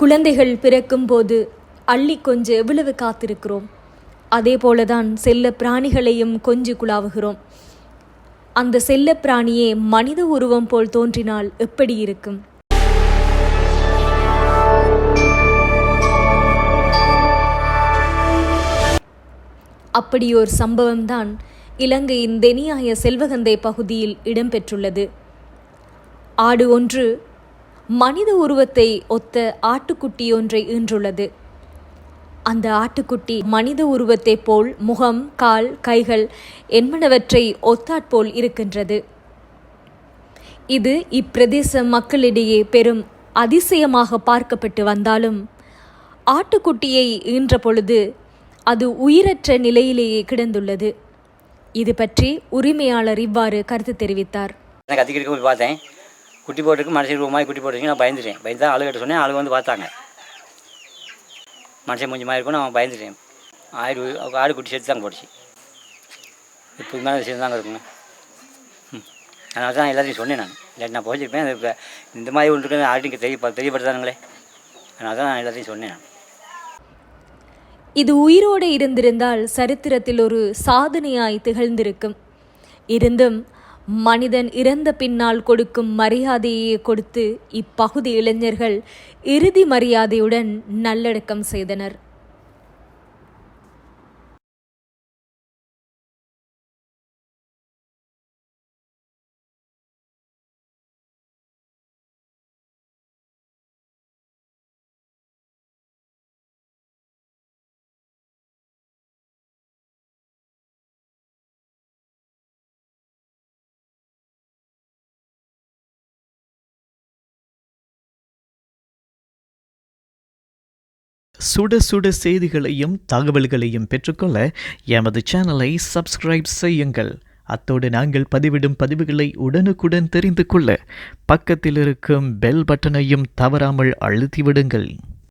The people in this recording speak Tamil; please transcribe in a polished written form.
குழந்தைகள் பிறக்கும்போது அள்ளி கொஞ்ச எவ்வளவு காத்திருக்கிறோம், அதே போலதான் செல்ல பிராணிகளையும் கொஞ்சி குழாவுகிறோம். அந்த செல்ல பிராணியே மனித உருவம் போல் தோன்றினால் எப்படி இருக்கும்? அப்படியோர் சம்பவம்தான் இலங்கையின் தெனியாய செல்வகந்தை பகுதியில் இடம்பெற்றுள்ளது. ஆடு ஒன்று மனித உருவத்தை ஒத்த ஆட்டுக்குட்டி ஒன்றை ஈன்றுள்ளது. அந்த ஆட்டுக்குட்டி மனித உருவத்தைப் போல் முகம், கால், கைகள் என்பனவற்றை ஒத்தாற்போல் இருக்கின்றது. இது இப்பிரதேச மக்களிடையே பெரும் அதிசயமாக பார்க்கப்பட்டு வந்தாலும், ஆட்டுக்குட்டியை ஈன்ற பொழுது அது உயிரற்ற நிலையிலேயே கிடந்துள்ளது. இது பற்றி உரிமையாளர் இவ்வாறு கருத்து தெரிவித்தார். கத்திக்கிட்டு பார்த்தேன், குட்டி போட்டுருக்கு, மனுஷன் மாதிரி குட்டி போட்டுருக்கு. நான் பயந்துட்டேன். பயந்துதான் ஆளுகிட்ட சொன்னேன். ஆளுங்க வந்து பார்த்தாங்க. மனுஷன் மூஞ்சி மாதிரி இருக்கும். நான் பயந்துட்டேன். ஆடு குட்டி சேர்த்து தான் போட்டுச்சு. இப்போ மேலே சேர்த்து தாங்க இருக்குங்க. அதனால தான் எல்லாத்தையும் சொன்னேன். நான் இல்லாட்டி நான் போச்சிருப்பேன். அது இந்த மாதிரி ஒன்று இருக்குது ஆடிங்க தெரியப்படுத்தானுங்களே. அதனால தான் நான் எல்லாத்தையும் சொன்னேன். நான் இது உயிரோடு இருந்திருந்தால் சரித்திரத்தில் ஒரு சாதனையாய் திகழ்ந்திருக்கும். இருந்தும் மனிதன் இறந்த பின்னால் கொடுக்கும் மரியாதையை கொடுத்து இப்பகுதி இளைஞர்கள் இறுதி மரியாதையுடன் நல்லடக்கம் செய்தனர். சுட சுட செய்திகளையும் தகவல்களையும் பெற்றுக்கொள்ள எமது சேனலை சப்ஸ்கிரைப் செய்யுங்கள். அத்தோடு நாங்கள் பதிவிடும் பதிவுகளை உடனுக்குடன் தெரிந்து கொள்ள பக்கத்தில் இருக்கும் பெல் பட்டனையும் தவறாமல் அழுத்திவிடுங்கள்.